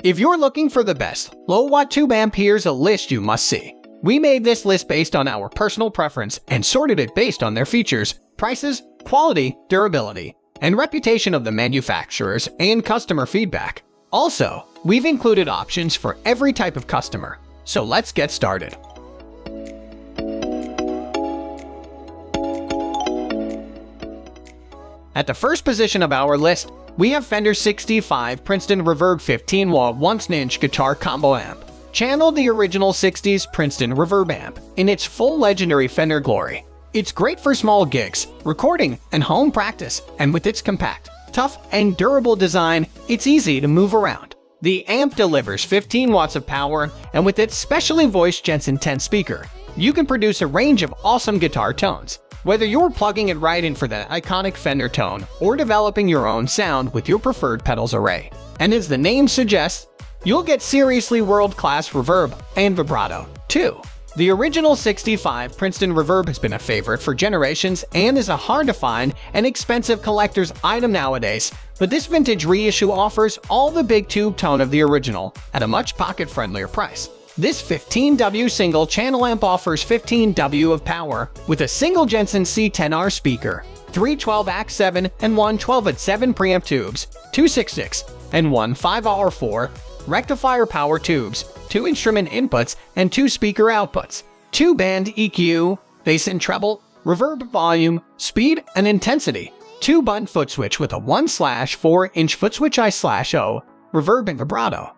If you're looking for the best low-watt tube amp, here's a list you must see. We made this list based on our personal preference and sorted it based on their features, prices, quality, durability, and reputation of the manufacturers and customer feedback. Also, we've included options for every type of customer. So let's get started. At the first position of our list, we have Fender 65 Princeton Reverb 15-watt 1-inch guitar combo amp. Channeled the original 60s Princeton Reverb amp in its full legendary Fender glory. It's great for small gigs, recording, and home practice, and with its compact, tough, and durable design, it's easy to move around. The amp delivers 15 watts of power, and with its specially voiced Jensen 10 speaker, you can produce a range of awesome guitar tones. Whether you're plugging it right in for the iconic Fender tone or developing your own sound with your preferred pedals array. And as the name suggests, you'll get seriously world-class reverb and vibrato, too. The original 65 Princeton Reverb has been a favorite for generations and is a hard-to-find and expensive collector's item nowadays, but this vintage reissue offers all the big tube tone of the original at a much pocket-friendlier price. This 15W single-channel amp offers 15W of power with a single Jensen C10R speaker, 3 12-AX7 and 1 12-AT7 preamp tubes, 2 6.6 and 1 5R4 rectifier power tubes, 2 instrument inputs and 2 speaker outputs, 2 band EQ, bass and treble, reverb volume, speed and intensity, 2 button foot switch with a 1/4-inch foot switch I/O, reverb and vibrato.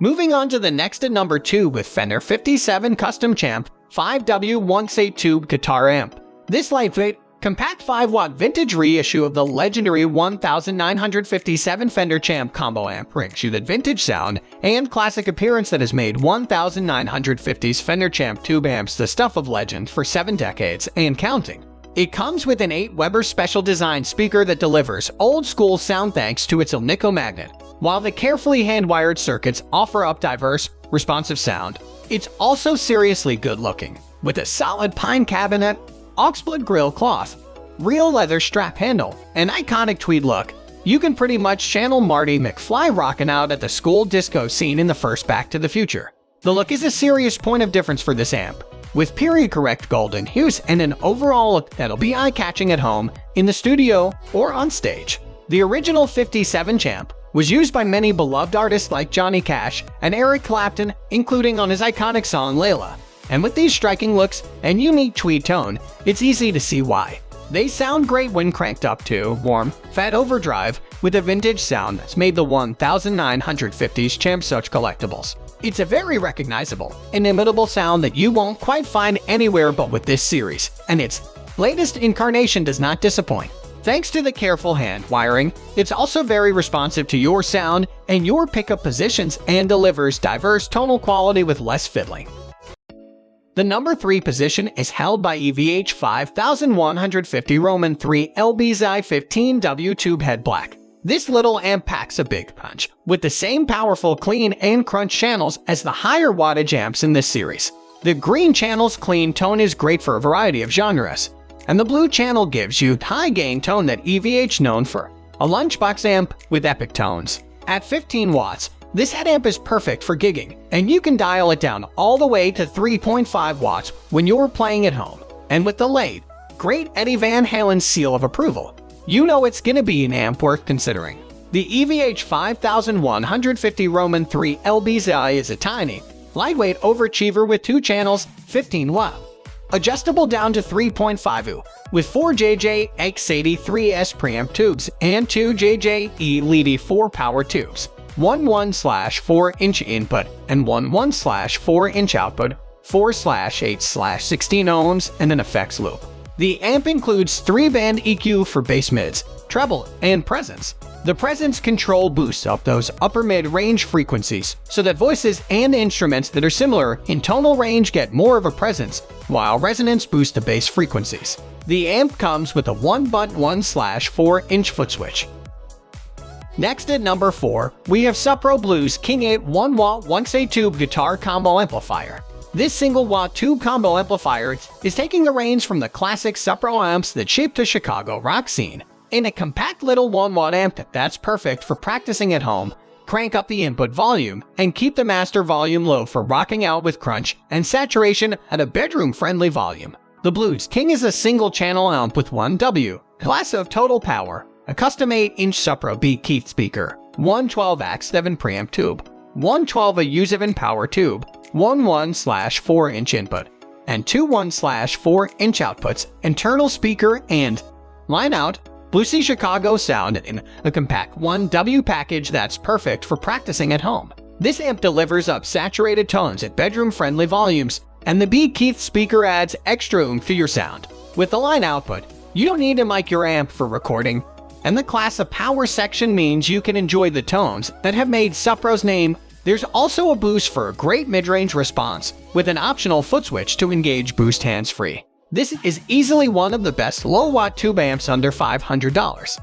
Moving on to the next at number 2 with Fender 57 Custom Champ 5W 1/8 tube guitar amp. This lightweight, compact 5-watt vintage reissue of the legendary 1957 Fender Champ combo amp brings you that vintage sound and classic appearance that has made 1950s Fender Champ tube amps the stuff of legend for 7 decades and counting. It comes with an 8 Weber special design speaker that delivers old-school sound thanks to its Alnico magnet, while the carefully hand-wired circuits offer up diverse, responsive sound. It's also seriously good-looking, with a solid pine cabinet, aux-split grill cloth, real leather strap handle, and iconic tweed look. You can pretty much channel Marty McFly rocking out at the school disco scene in the first Back to the Future. The look is a serious point of difference for this amp, with period-correct golden hues and an overall look that'll be eye-catching at home, in the studio, or on stage. The original 57 Champ was used by many beloved artists like Johnny Cash and Eric Clapton, including on his iconic song Layla. And with these striking looks and unique tweed tone, it's easy to see why. They sound great when cranked up to warm, fat overdrive with a vintage sound that's made the 1950s Champ such collectibles. It's a very recognizable, inimitable sound that you won't quite find anywhere but with this series, and its latest incarnation does not disappoint. Thanks to the careful hand wiring, it's also very responsive to your sound and your pickup positions and delivers diverse tonal quality with less fiddling. The number 3 position is held by EVH 5150 Roman 3 LBXII 15W Tube Head Black. This little amp packs a big punch, with the same powerful clean and crunch channels as the higher wattage amps in this series. The green channel's clean tone is great for a variety of genres, and the blue channel gives you high gain tone that EVH known for, a lunchbox amp with epic tones. At 15 watts, this head amp is perfect for gigging, and you can dial it down all the way to 3.5 watts when you're playing at home. And with the late, great Eddie Van Halen's seal of approval, you know it's gonna be an amp worth considering. The EVH 5150 Roman 3 LBXII is a tiny, lightweight overachiever with 2 channels, 15 watt. Adjustable down to 3.5U, with 4 JJ-X83S preamp tubes and 2 JJ-E-LED4 power tubes, 1 1/4-inch input and 1 1/4-inch output, 4/8/16 ohms, and an effects loop. The amp includes 3-band EQ for bass mids, treble, and presence. The presence control boosts up those upper mid-range frequencies so that voices and instruments that are similar in tonal range get more of a presence, while resonance boosts the bass frequencies. The amp comes with a 1-button 1/4-inch foot switch. Next at number 4, we have Supro Blues King 8 1-watt 1/8 tube guitar combo amplifier. This single-watt tube combo amplifier is taking the reins from the classic Supro amps that shaped the Chicago rock scene. In a compact little 1-watt amp that's perfect for practicing at home, crank up the input volume and keep the master volume low for rocking out with crunch and saturation at a bedroom-friendly volume. The Blues King is a single-channel amp with 1W class of total power, a custom 8-inch Supro Beat Keith speaker, one 12-7 preamp tube, one 12-7 power tube, one 1/4-inch input, and two 1/4-inch outputs, internal speaker and line out, Bluesy Chicago sound in a compact 1W package that's perfect for practicing at home. This amp delivers up saturated tones at bedroom-friendly volumes, and the Beat Keith speaker adds extra oomph to your sound. With the line output, you don't need to mic your amp for recording, and the class of power section means you can enjoy the tones that have made Supro's name. There's also a boost for a great mid-range response, with an optional foot switch to engage boost hands-free. This is easily one of the best low-watt tube amps under $500.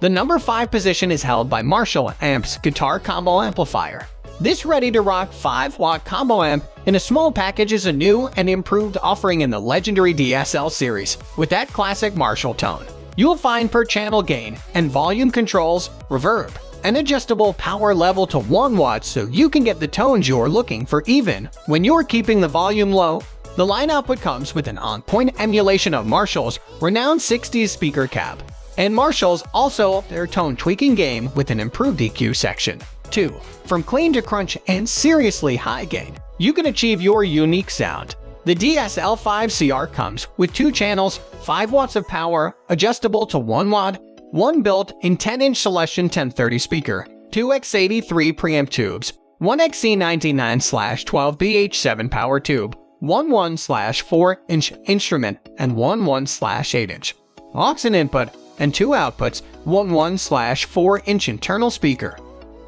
The number 5 position is held by Marshall Amps Guitar Combo Amplifier. This ready-to-rock 5-watt combo amp in a small package is a new and improved offering in the legendary DSL series, with that classic Marshall tone. You'll find per-channel gain and volume controls, reverb, and adjustable power level to 1 watt so you can get the tones you're looking for even when you're keeping the volume low. The line output comes with an on-point emulation of Marshall's renowned 60s speaker cab, and Marshall's also up their tone-tweaking game with an improved EQ section. 2. From clean to crunch and seriously high gain, you can achieve your unique sound. The DSL-5 CR comes with 2 channels, 5 watts of power, adjustable to 1 watt, one built-in 10-inch Celestion 1030 speaker, 2 X83 preamp tubes, one XC99/12BH7 power tube, one 1/4-inch instrument, and one 1/8-inch aux and input, and 2 outputs, one 1/4-inch internal speaker,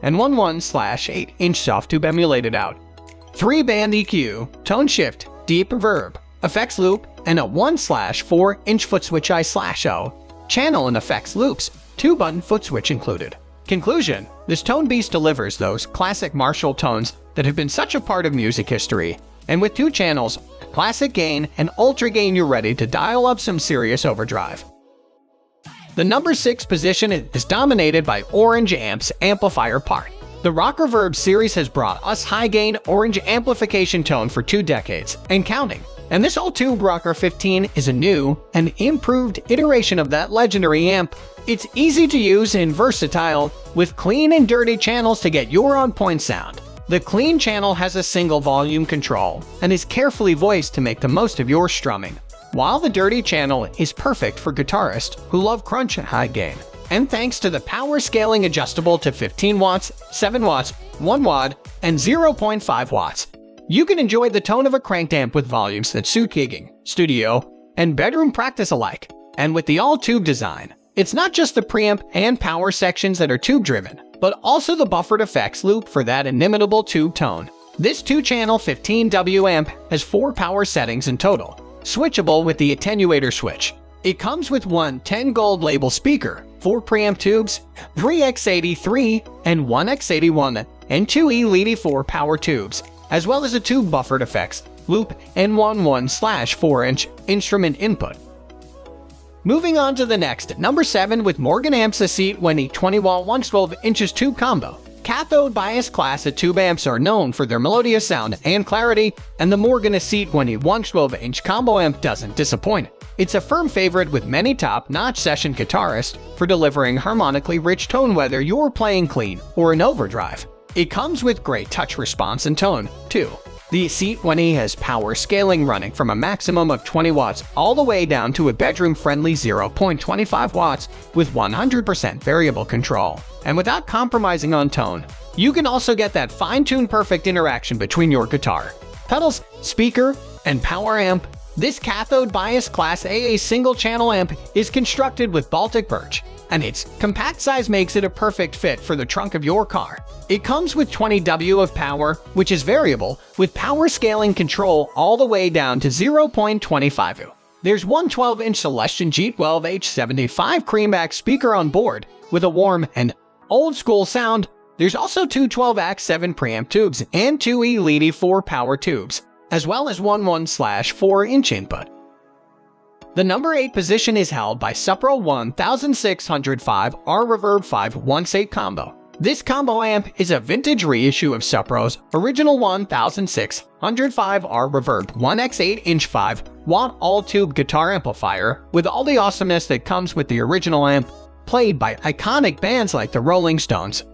and one 1/8-inch soft tube emulated out, 3-band EQ, tone shift, deep reverb, effects loop, and a 1/4-inch foot switch I/O, channel and effects loops, 2-button foot switch included. Conclusion: this tone beast delivers those classic Marshall tones that have been such a part of music history. And with 2 channels, classic gain and ultra gain, you're ready to dial up some serious overdrive. The number 6 position is dominated by Orange Amp's amplifier part. The Rock Reverb series has brought us high-gain orange amplification tone for 2 decades and counting. And this all-tube Rocker 15 is a new and improved iteration of that legendary amp. It's easy to use and versatile, with clean and dirty channels to get your on-point sound. The clean channel has a single volume control and is carefully voiced to make the most of your strumming, while the dirty channel is perfect for guitarists who love crunch and high gain. And thanks to the power scaling adjustable to 15 watts, 7 watts, 1 watt, and 0.5 watts, you can enjoy the tone of a cranked amp with volumes that suit gigging, studio, and bedroom practice alike. And with the all-tube design, it's not just the preamp and power sections that are tube-driven, but also the buffered effects loop for that inimitable tube tone. This 2-channel 15W amp has 4 power settings in total, switchable with the Attenuator switch. It comes with one 10 gold label speaker, 4 preamp tubes, 3 X83 and 1 X81, and 2 LBXII power tubes, as well as a tube buffered effects loop and one 1/4-inch instrument input. Moving on to the next, number 7 with Morgan Amps AC20 20-watt 1/12 tube combo. Cathode bias class of tube amps are known for their melodious sound and clarity, and the Morgan AC20 1/12 combo amp doesn't disappoint. It's a firm favorite with many top-notch session guitarists for delivering harmonically rich tone whether you're playing clean or in overdrive. It comes with great touch response and tone, too. The AC20 has power scaling running from a maximum of 20 watts all the way down to a bedroom-friendly 0.25 watts with 100% variable control. And without compromising on tone, you can also get that fine-tuned perfect interaction between your guitar, pedals, speaker, and power amp. This cathode bias Class AA single-channel amp is constructed with Baltic birch, and its compact size makes it a perfect fit for the trunk of your car. It comes with 20W of power, which is variable, with power scaling control all the way down to 0.25. There's one 12-inch Celestion G12H75 Creamback speaker on board, with a warm and old-school sound. There's also 2 12-7 preamp tubes and 2 LBXII power tubes, as well as one 1/4-inch input. The number 8 position is held by Supro 1605 R Reverb 518 combo. This combo amp is a vintage reissue of Supro's original 1605R Reverb 1x8-inch 5-watt all-tube guitar amplifier with all the awesomeness that comes with the original amp, played by iconic bands like the Rolling Stones.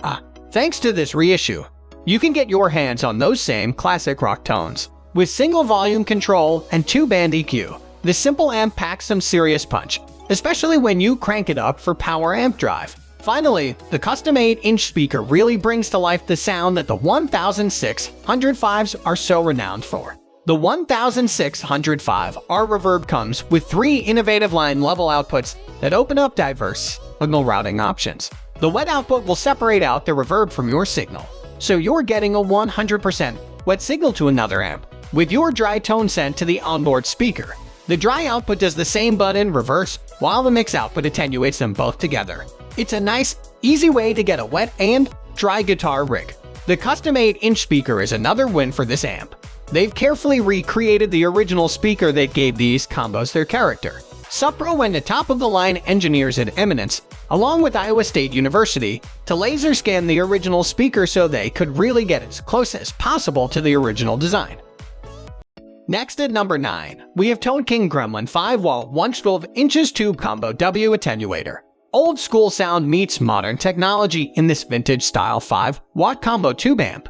Thanks to this reissue, you can get your hands on those same classic rock tones. With single volume control and 2-band EQ, this simple amp packs some serious punch, especially when you crank it up for power amp drive. Finally, the custom 8-inch speaker really brings to life the sound that the 1605s are so renowned for. The 1605R Reverb comes with 3 innovative line-level outputs that open up diverse signal routing options. The wet output will separate out the reverb from your signal, so you're getting a 100% wet signal to another amp, with your dry tone sent to the onboard speaker. The dry output does the same but in reverse, while the mix output attenuates them both together. It's a nice, easy way to get a wet and dry guitar rig. The custom 8-inch speaker is another win for this amp. They've carefully recreated the original speaker that gave these combos their character. Supro went to top-of-the-line engineers at Eminence, along with Iowa State University, to laser scan the original speaker so they could really get as close as possible to the original design. Next at number 9, we have Tone King Gremlin 5-watt 112-inches tube combo W attenuator. Old school sound meets modern technology in this vintage style 5-watt combo tube amp,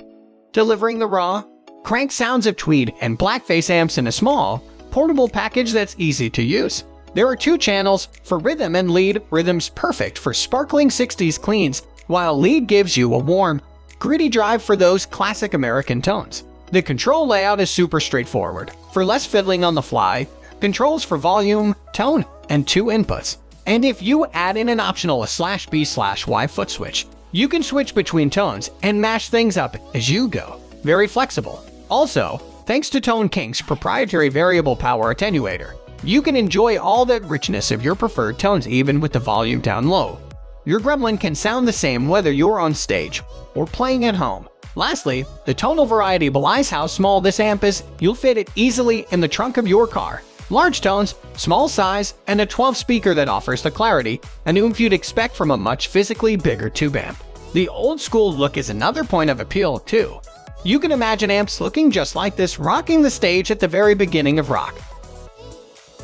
delivering the raw, crank sounds of tweed and blackface amps in a small, portable package that's easy to use. There are 2 channels for rhythm and lead. Rhythm's perfect for sparkling 60s cleans, while lead gives you a warm, gritty drive for those classic American tones. The control layout is super straightforward. For less fiddling on the fly, controls for volume, tone, and 2 inputs. And if you add in an optional /B/Y foot switch, you can switch between tones and mash things up as you go. Very flexible. Also, thanks to Tone King's proprietary variable power attenuator, you can enjoy all that richness of your preferred tones even with the volume down low. Your Gremlin can sound the same whether you're on stage or playing at home. Lastly, the tonal variety belies how small this amp is. You'll fit it easily in the trunk of your car. Large tones, small size, and a 12 speaker that offers the clarity and oomph you'd expect from a much physically bigger tube amp. The old school look is another point of appeal too. You can imagine amps looking just like this rocking the stage at the very beginning of rock.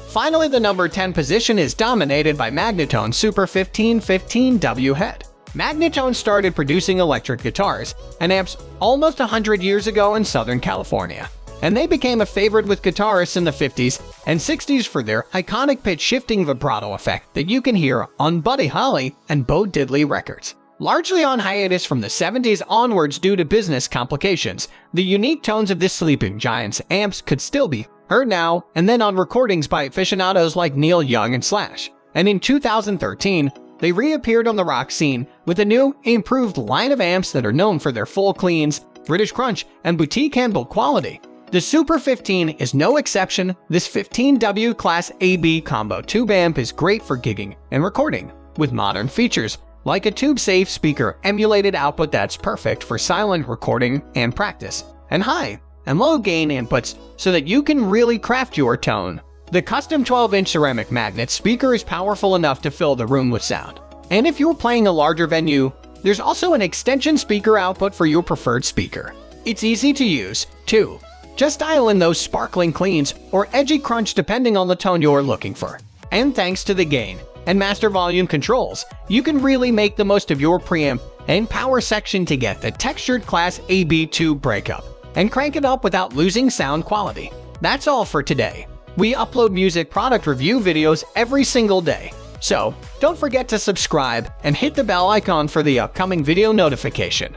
Finally, the number 10 position is dominated by Magnatone Super 1515W head. Magnatone started producing electric guitars and amps almost 100 years ago in Southern California, and they became a favorite with guitarists in the 50s and 60s for their iconic pitch-shifting vibrato effect that you can hear on Buddy Holly and Bo Diddley records. Largely on hiatus from the 70s onwards due to business complications, the unique tones of this sleeping giant's amps could still be heard now and then on recordings by aficionados like Neil Young and Slash. And in 2013, they reappeared on the rock scene with a new, improved line of amps that are known for their full cleans, British crunch, and boutique handle quality. The Super 15 is no exception. This 15W Class AB combo tube amp is great for gigging and recording, with modern features like a tube-safe speaker emulated output that's perfect for silent recording and practice, and high and low gain inputs so that you can really craft your tone. The custom 12-inch ceramic magnet speaker is powerful enough to fill the room with sound. And if you're playing a larger venue, there's also an extension speaker output for your preferred speaker. It's easy to use, too. Just dial in those sparkling cleans or edgy crunch depending on the tone you're looking for. And thanks to the gain and master volume controls, you can really make the most of your preamp and power section to get the textured Class AB tube breakup and crank it up without losing sound quality. That's all for today. We upload music product review videos every single day, so don't forget to subscribe and hit the bell icon for the upcoming video notification.